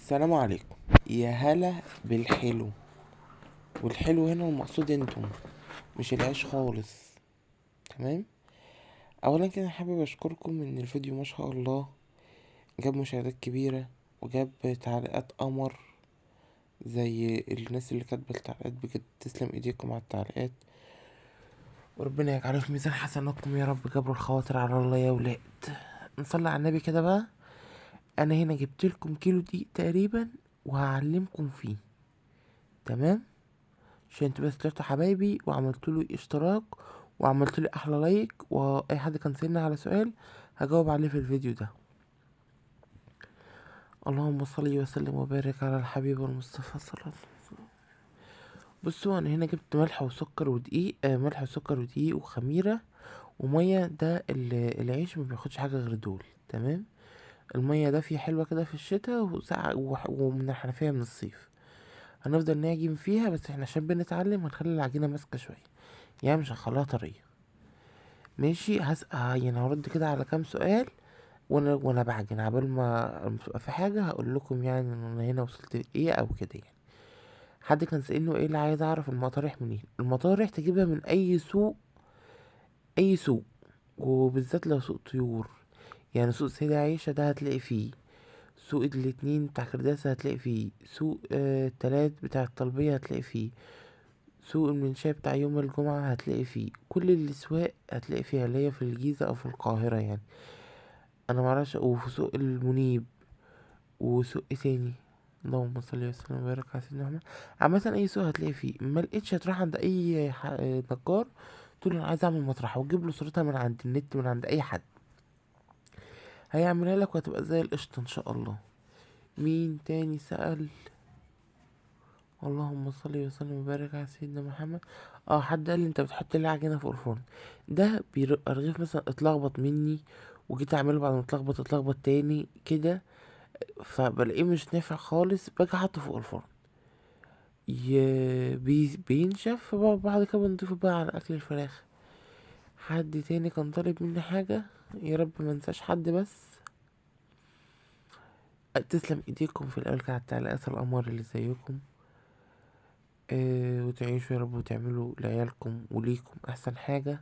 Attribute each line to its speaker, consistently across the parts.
Speaker 1: السلام عليكم. يا هلا بالحلو. والحلو هنا المقصود انتم، مش العيش خالص. تمام. اولا كده حابب اشكركم ان الفيديو ما شاء الله جاب مشاهدات كبيرة وجاب تعليقات قمر زي الناس اللي كاتبه التعليقات. بجد تسلم ايديكم على التعليقات، وربنا يجعله في ميزان حسناتكم يا رب. جبروا الخواطر على الله يا ولاد. نصلي على النبي كده بقى. انا هنا جبت لكم كيلو دقيق تقريبا وهعلمكم فيه. تمام. عشان انتوا بس طلعتوا حبايبي وعملتوا له اشتراك وعملتوا لي احلى لايك، واي حد كان سألني على سؤال هجاوب عليه في الفيديو ده. اللهم صل وسلم وبارك على الحبيب المصطفى صلى الله عليه وسلم. بصوا انا هنا جبت ملح وسكر ودقيق، ملح وسكر ودقيق وخميره وميه. ده العيش ما بياخدش حاجه غير دول. تمام. الميه ده فيه حلوه كده في الشتاء وساقعه ومن الحنفيه من الصيف. هنفضل نعجن فيها، بس احنا عشان بنتعلم هنخلي العجينه ماسكه شويه، يعني مش هنخليها طريه. ماشي. يعني هرد كده على كام سؤال وانا بعجن عبال ما تبقى في حاجه هقول لكم، يعني ان انا هنا وصلت لايه او كده يعني. حد كان سألني ايه اللي عايز اعرف المطارح منين. المطارح تجيبها من اي سوق، اي سوق، وبالذات لو سوق طيور. يعني سوق سيدة عيشة ده هتلاقي فيه، سوق الاتنين بتاع كرداسة هتلاقي فيه، سوق التلات بتاع الطلبية هتلاقي فيه، سوق المنشاة بتاع يوم الجمعة هتلاقي فيه. كل الأسواق هتلاقي فيها، اللي هي في الجيزة أو في القاهرة يعني. أنا معرفش. وفي سوق المنيب، وسوق ايه تاني. اللهم صل وسلم وبارك على سيدنا محمد. عامة أي سوق هتلاقي فيه. ما لقيتش هتروح عند أي نجار تقول له أنا عايز أعمل مطرحة، وتجيب له صورتها من عند النت من عند أي حد، هيعملها لك وهتبقى زي القشطة إن شاء الله. مين تاني سأل؟ اللهم صل وسلم وبارك على سيدنا محمد. حد قال لي انت بتحط ليه عجينه فوق الفرن؟ ده رغيف مثلا اتلخبط مني وجيت اعمله، بعد ما اتلخبط تاني كده، فبلاقيه مش نافع خالص، باجي احطه فوق الفرن بينشف. بعد كده بنضيفه بقى على اكل الفراخ. حد تاني كان طالب مني حاجه، يا رب ما انساش حد. بس تسلم ايديكم في الاول كده على التعليقات القمر اللي زيكم. وتعيشوا يا رب وتعملوا لعيالكم وليكم احسن حاجة.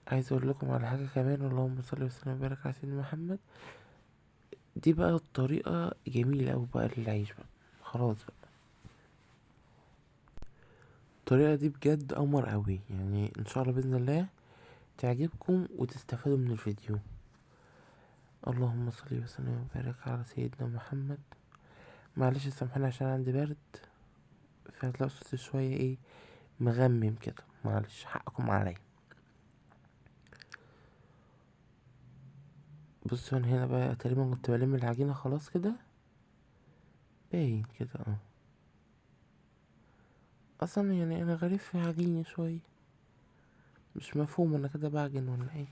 Speaker 1: عايز اقول لكم على حاجة كمان. اللهم صل وسلم وبارك على سيدنا محمد. دي بقى الطريقة جميلة اوي بقى للعيش بقى. خلاص بقى، الطريقة دي بجد قمر اوي، يعني ان شاء الله بإذن الله تعجبكم وتستفادوا من الفيديو. اللهم صل وسلم وبارك على سيدنا محمد. معلش سامحوني عشان عندي برد، فهتلاقوا صوتي شوية ايه، مغمم كده، معلش حقكم عليا. بصوا انا هنا بقى تقريبا كنت بلم العجينة خلاص كده، باين كده اصلا يعني انا غريب في عجينة شوية، مش مفهوم انا كده بعجن ولا ايه.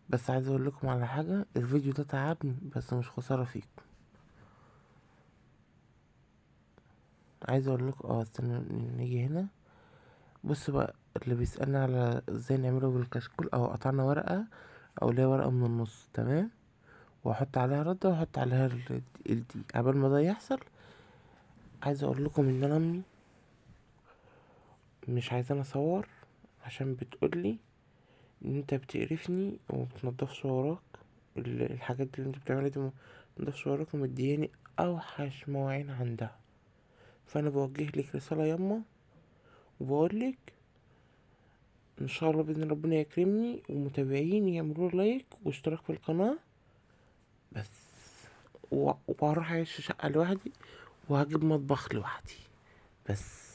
Speaker 1: بس عايز اقول لكم على حاجة، الفيديو ده تعبني بس مش خسارة فيكم. عايز اقول لكم استنى نيجي هنا. بص بقى، اللي بيسألني على ازاي نعمله بالكشكول، او قطعنا ورقة او ليها ورقة من النص. تمام. واحط عليها ردة واحط عليها الدي قبل ما ده يحصل. عايز اقول لكم ان انا امي مش عايزاني اصور، عشان بتقولي ان انت بتقرفني ومبتنضفش وراك. الحاجات اللي انت بتعملها دي مبتنضفش وراك، ومدياني اوحش مواعين عندها. فانا بوجه لك رسالة ياما، وبقولك ان شاء الله باذن ربنا يكرمني ومتابعين يعملوا لايك واشتراك في القناة بس. وهروح اعيش في شقة لوحدي وهجيب مطبخ لوحدي بس.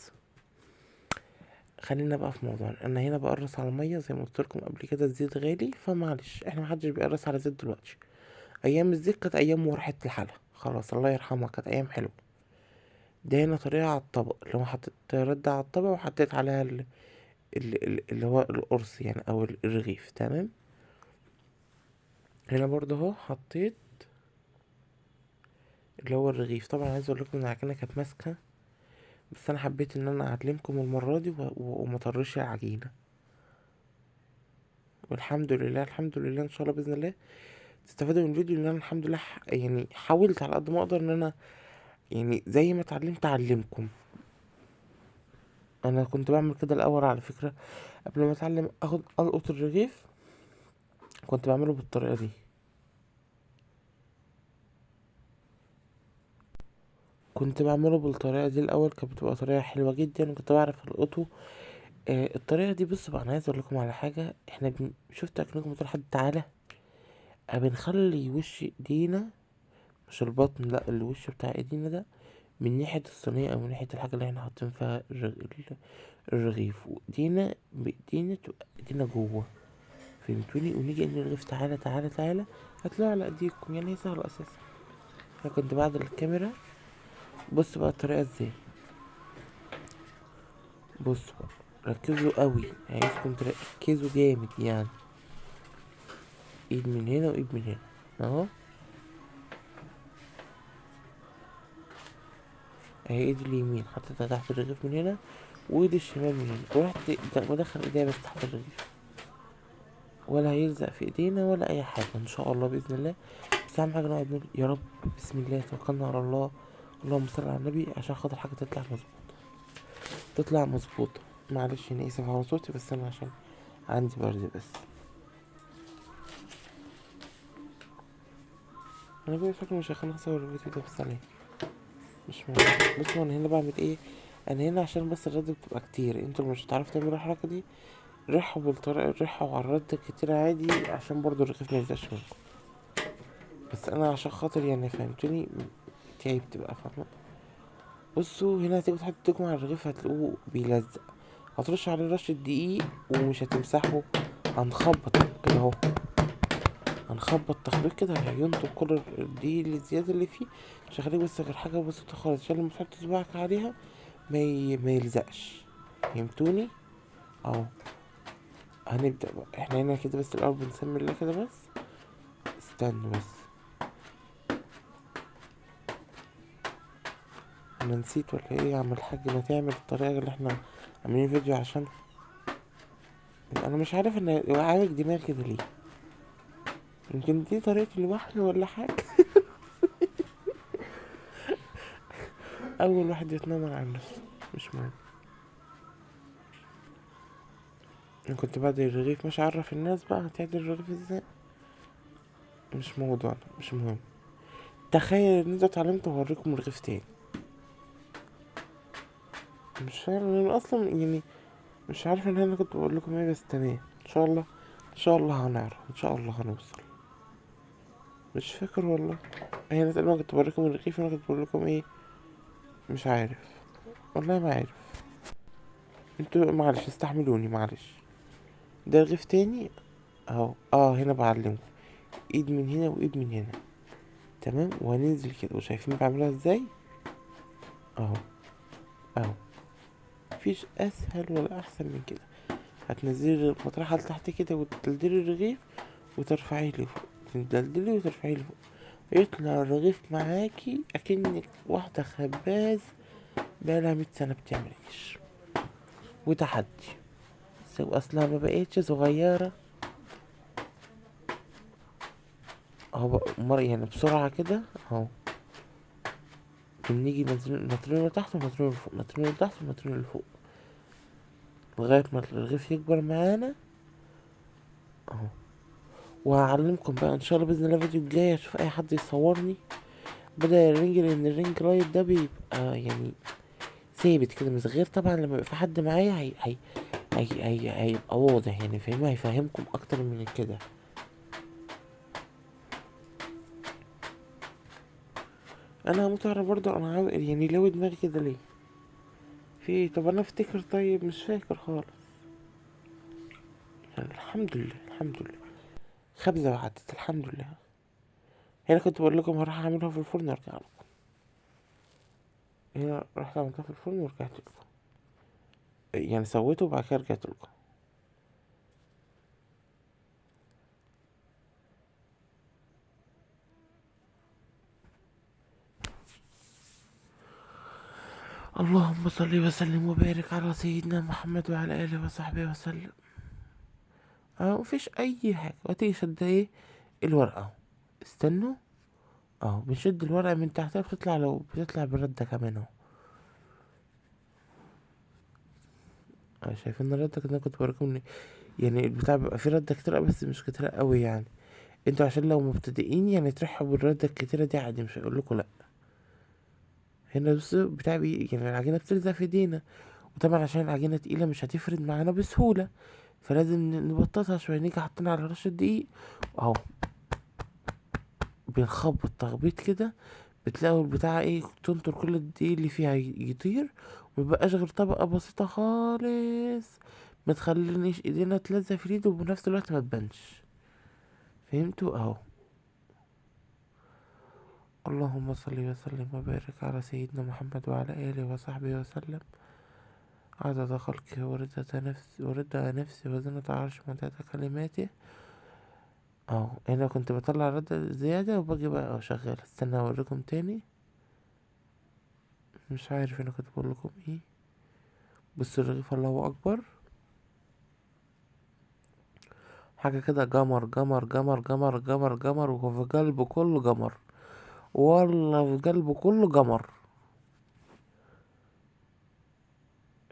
Speaker 1: خلينا بقى في موضوعنا. انا هنا بقرص على الميه زي ما قلت لكم قبل كده. الزيت غالي، فمعلش احنا محدش بيقرص على زيت دلوقتي. ايام الزيت كانت ايام ورحة الحلا، خلاص الله يرحمها، كانت ايام حلوه. ده هنا طريقه على الطبق، اللي هو حطيت رد على الطبق وحطيت عليها اللي هو القرص يعني، او الرغيف. تمام. هنا برضه اهو حطيت اللي هو الرغيف. طبعا عايز اقول لكم ان العجينه كانت ماسكه، بس انا حبيت ان انا اعلمكم المره دي وما طرش العجينه. والحمد لله الحمد لله ان شاء الله باذن الله تستفادوا من الفيديو، لان انا الحمد لله يعني حاولت على قد ما اقدر ان انا يعني زي ما اتعلمت اعلمكم. انا كنت بعمل كده الاول على فكرة، قبل ما اتعلم اخد القط الرغيف كنت بعمله بالطريقة دي. الاول كانت بتبقى طريقة حلوة جدا وكنت بعرف القطه. الطريقة دي بص بقى، انا عايز اقول لكم على حاجة. احنا شفت اكنكم بتقول حد تعالى، بنخلي وش ايدينا، مش البطن، لا الوش بتاع ايدينا ده من ناحية الصينية او من ناحية الحاجة اللي احنا حاطين فيها الرغيف، وايدينا بايدينا تبقى ايدينا جوه، فهمتوني؟ ونيجي ان الرغيف تعالى تعالى تعالى، هتلاقوا على ايديكم. يعني هي سهلة اساسا. انا كنت بعد الكاميرا. بص بقى الطريقة ازاي. بص بقى، ركزوا قوي، عايزكم تركزوا جامد يعني. ايد من هنا وايد من هنا اهو. اهي ايد اليمين حطيتها تحت الرغيف من هنا، وايد الشمال من هنا، ورحت بدخل ايديا بس تحت الرغيف، ولا هيلزق في ايدينا ولا اي حاجة ان شاء الله باذن الله. بس اهم حاجة نقعد نقول يا رب بسم الله توكلنا على الله، اللهم صل على النبي، عشان خاطر حاجة تطلع مظبوط، تطلع مظبوطة. معلش انا اسف على صوتي، بس انا عشان عندي برد بس. انا بقول فاكر مش هخليني اصور الفيديو ده بس عليه مش مهم. بصوا انا هنا بعمل ايه. انا هنا عشان بس الرد بتبقى كتير، انتوا اللي مش هتعرفوا تعملوا الحركة دي ريحوا بالطريقة، ريحوا على الرد كتير عادي عشان برضو الرغيف ميلزقش منكم. بس انا عشان خاطر يعني فهمتوني تعبت بتبقى فاهمة. بصوا هنا هتيجوا تحطوا ايدكم على الرغيف هتلاقوه بيلزق، هترش عليه رشة دقيق ومش هتمسحه، هنخبط كده اهو، هنخبط تخبيط كده هينطق كل الدقيق اللي زيادة اللي فيه. مش هخليك بس غير حاجة بسيطة خالص عشان لما تحط صباعك عليها ما يلزقش، فهمتوني؟ اهو. هنبدأ بقى احنا هنا كده بس الأول بنسمي الله كده بس. استنوا بس، انا نسيت ولا ايه يا عم الحاج؟ ما تعمل الطريقة اللي احنا عاملين فيديو عشان انا مش عارف ان عاوج دماغي كده ليه. يمكن دي طريقتي لوحدي ولا حاجة. اول واحد يتنمر على نفسه، مش مهم. انا كنت بعد الرغيف مش عارف الناس بقى هتعدل الرغيف ازاي، مش موضوعنا، مش مهم. تخيل ان انت اتعلمت اوريكم رغيف تاني. مش فاهم انا اصلا يعني، مش عارف ان انا كنت بقول لكم ايه، بس تمام ان شاء الله. ان شاء الله هنعرف، ان شاء الله هنوصل. مش فاكر والله. هنا تقريبا كنت بوريكم الرغيف، انا كنت بقول لكم ايه مش عارف، والله ما عارف. انتوا معلش استحملوني معلش. ده رغيف تاني اهو. هنا بعلمكم ايد من هنا وايد من هنا، تمام. وهننزل كده وشايفين بعملها ازاي اهو. اهو مفيش اسهل ولا احسن من كده. هتنزلي المطرحة لتحت كده وتدلدلي الرغيف وترفعيه لفوق، تدلدلي وترفعيه لفوق، يطلع الرغيف معاكي اكنك واحدة خباز بقالها 100 سنة بتعمل عيش. وتحدي اصلها ما بقيتش صغيرة اهو بقى مرة يعني بسرعة كده اهو. بنيجي نطرينه لتحت ونطرينه لفوق، نطرينه لتحت ونطرينه لفوق لغاية ما الرغيف يكبر معانا اهو. وهعلمكم بقى ان شاء الله باذن الله الفيديو الجاي اشوف اي حد يصورني بدل الرينج، لان الرينج لايت ده بيبقى يعني ثابت كده من غير طبعا لما يبقى في حد معايا هيبقى واضح يعني فاهم، هيفهمكم اكتر من كده. انا هموت اعرف برضه انا يعني لو دماغي كده ليه في إيه؟ طب انا افتكر، طيب مش فاكر خالص يعني. الحمد لله الحمد لله، خبزة وعدت الحمد لله. هنا كنت بقول لكم هروح اعملها في الفرن وارجع لكم. هنا رحت عملتها في الفرن ورجعت لكم، يعني سويته وبعد كده رجعت لكم. اللهم صل وسلم وبارك على سيدنا محمد وعلى اله وصحبه وسلم. مفيش اي حاجه، وتيجي شد ايه الورقه استنوا اهو، بنشد الورقة من تحتها بتطلع، لو بتطلع بالردة كمان اهو. شايفين الردة كده؟ أنا كنت بوريكم يعني البتاع بيبقى فيه ردة كتير بس مش كتير قوي يعني. انتوا عشان لو مبتدئين يعني ترحبوا بالردة الكتيرة دي عادي، مش هيقولكوا لأ. هنا بص بتاع يعني العجينة بتلزق في ايدينا، وطبعا عشان العجينة تقيلة مش هتفرد معانا بسهولة، فلازم نبططها شوية. نيجي حاطينها على رشة دقيق اهو، بنخبط تخبيط كده، بتلاقوا البتاع ايه، تنطر كل الدقيق اللي فيها يطير، ومبقاش غير طبقة بسيطة خالص، ما تخلينيش ايدينا تلزق في ايده وبنفس الوقت ما تبانش. فهمتوا اهو. اللهم صل وسلم وبارك على سيدنا محمد وعلى اله وصحبه وسلم، عدد خلقه ورضا نفسي وزنة عرش مداد كلماته. اهو هنا كنت بطلع ردة زيادة وباجي بقى اهو شغال. استنى اوريكم تاني، مش عارف انا كنت بقول لكم ايه. بصوا الرغيف، الله اكبر، حاجة كده جمر جمر جمر جمر جمر جمر، وفي قلبه كله جمر، والله في قلبه كله جمر.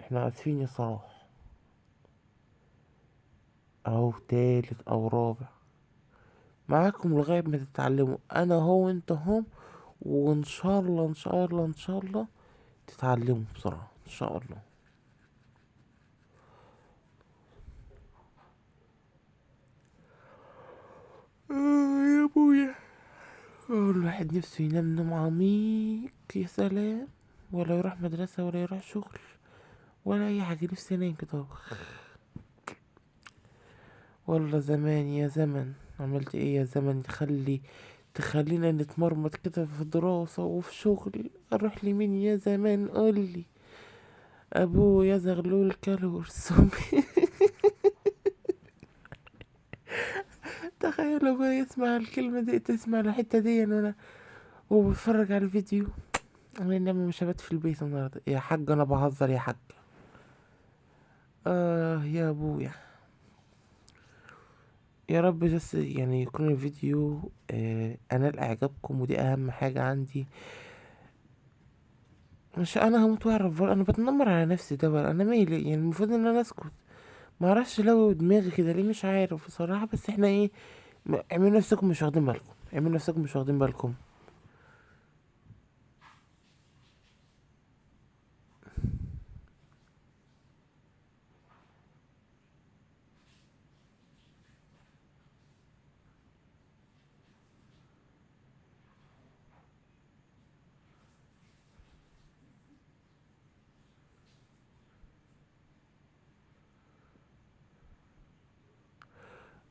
Speaker 1: احنا اسفين يا صلاح. اهو تالت او رابع، معاكم لغاية ما تتعلموا، انا هو انت هم، وان شاء الله ان شاء الله ان شاء الله تتعلموا بسرعة ان شاء الله. يا ابويا، الواحد نفسه ينام نوم عميق، يا سلام، ولا يروح مدرسة ولا يروح شغل ولا اي حاجة، نفسي انام كده. والله زمان يا زمن، عملت ايه يا زمن تخلينا نتمرمط كده في دراسة وفي شغل. اروح لمين يا زمان قولي؟ ابويا زغلول كلور الصبي. تخيل ابويا يسمع الكلمة دي، تسمع الحتة دي وانا وبتفرج على الفيديو. انا انما مش هبات في البيت النهارده يا حاج، انا بهزر يا حاج. يا ابويا، يا رب بس يعني يكون الفيديو انال اعجابكم، ودي اهم حاجة عندي. مش انا هموت واعرف انا بتنمر على نفسي ده ولا انا مالي؟ يعني المفروض ان انا اسكت، ما اعرفش لو دماغي كده ليه، مش عارف بصراحة. بس احنا ايه، اعملوا نفسكم مش واخدين بالكم، اعملوا نفسكم مش واخدين بالكم.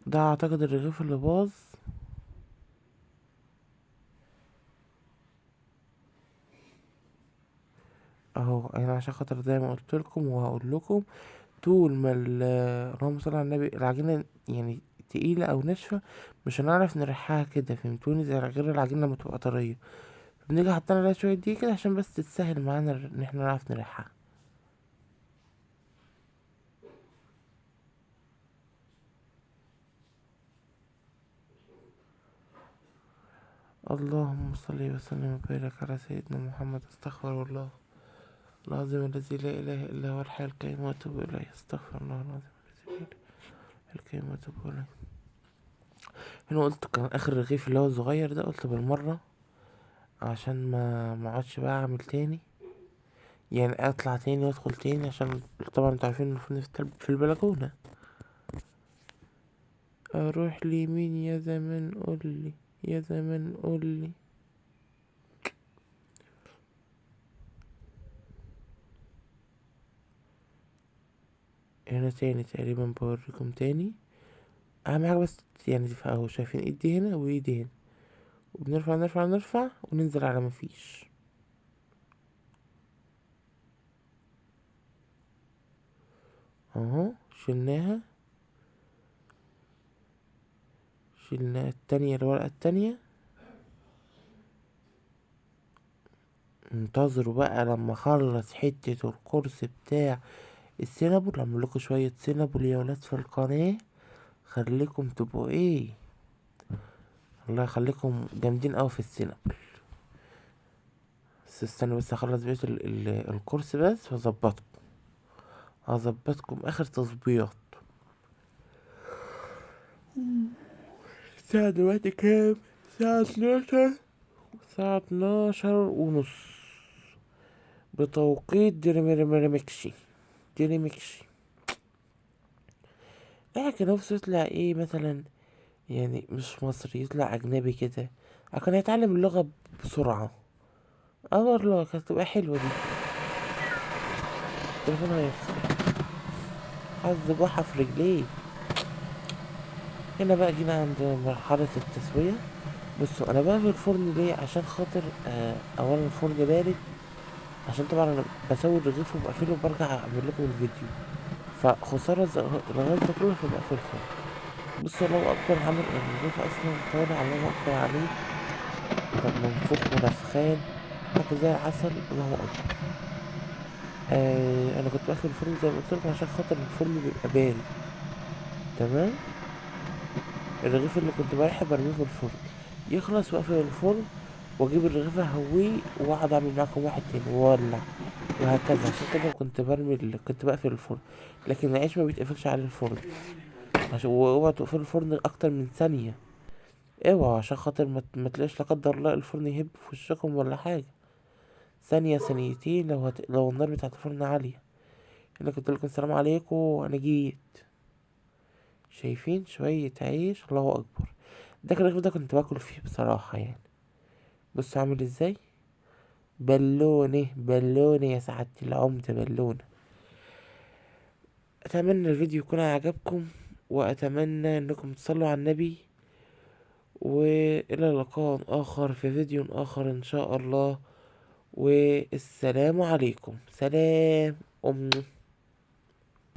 Speaker 1: ده اعتقد الرغيف اللي باظ اهو. انا عشان خاطر زي ما قلت لكم وهقول لكم، طول ما اللهم صل على النبي العجينة يعني تقيلة او ناشفة، مش هنعرف نريحها كده، فهمتوني؟ زي غير العجينة لما تبقى طرية، بنيجي حاطين عليها شوية دي كده عشان بس تسهل معانا ان احنا نعرف نريحها. اللهم صل وسلم وبارك على سيدنا محمد. استغفر الله العظيم الذي لا اله الا هو الحي القيوم واتوب اليه. استغفر الله العظيم الذي لا اله الا هو القيوم واتوب اليه. هنا قلت كان اخر رغيف اللي هو الصغير ده، قلت بالمره عشان ما اقعدش بقى اعمل تاني، يعني اطلع تاني وادخل تاني، عشان طبعا انتوا عارفين المفروض في البلكونه. اروح لمين يا زمان قولي؟ يا زمان قولي. هنا تاني تقريبا بوريكم تاني. اهم حاجه بس يعني اهو شايفين ايدي هنا وايدي هنا، وبنرفع نرفع نرفع وننزل على مفيش. اهو شلناها، شلنا التانية، الورقة التانية. انتظروا بقى لما اخلص حتة القرص بتاع السينابول، اعملكوا شوية سينابول يا ولاد في القناة، خليكم تبقوا ايه. الله يخليكم جامدين اوي في السينما. بس استنوا بس اخلص بقية الكورس بس هظبطكم اخر تظبيط. الساعة دلوقتي كام؟ الساعة 12 ونص بتوقيت ديريمكشي. كان نفسه يطلع ايه مثلا، يعني مش مصري، يطلع اجنبي كده عشان يتعلم اللغة بسرعة. والله كانت تبقى حلوة دي. التليفون هيفصل، حظ جحا في رجليه. هنا بقى جينا عند مرحلة التسوية. بصوا انا بقفل الفرن ليه؟ عشان خاطر اولا الفرن بارد، عشان طبعا انا بسوي الرغيف وبقفله وبرجع اعمل لكم الفيديو، فخسارة الغاز ده كله فبقفل الفرن. بصوا الله اكبر، عامل الرغيف اصلا طالع الله اكبر عليه، طب منفوخ ونفخان حاجة زي العسل، الله اكبر. انا كنت بقفل الفرن زي ما قلت لكم عشان خاطر الفرن بيبقى بارد. تمام. الرغيف اللي كنت بريحه برميه في الفرن، يخلص واقفل الفرن، واجيب الرغيف اهويه واقعد اعمل معاكم واحد تاني واولع، وهكذا. عشان كده كنت بقفل الفرن. لكن العيش ما بيتقفلش على الفرن، عشان اوعى تقفل الفرن اكتر من ثانية. اوعى عشان خاطر ما تلاقيش لا قدر الله الفرن يهب في وشكم ولا حاجة. ثانية ثانيتين لو النار بتاعت الفرن عالية. انا كنت لكم السلام عليكم وانا جيت. شايفين شوية عيش، الله اكبر. ده كان الرغيف ده كنت باكل فيه بصراحة يعني. بص عامل ازاي، بالونة يا سعادة العمدة، بالونة. اتمنى الفيديو يكون عجبكم، واتمنى انكم تصلوا على النبي، والى لقاء اخر في فيديو اخر ان شاء الله. والسلام عليكم، سلام.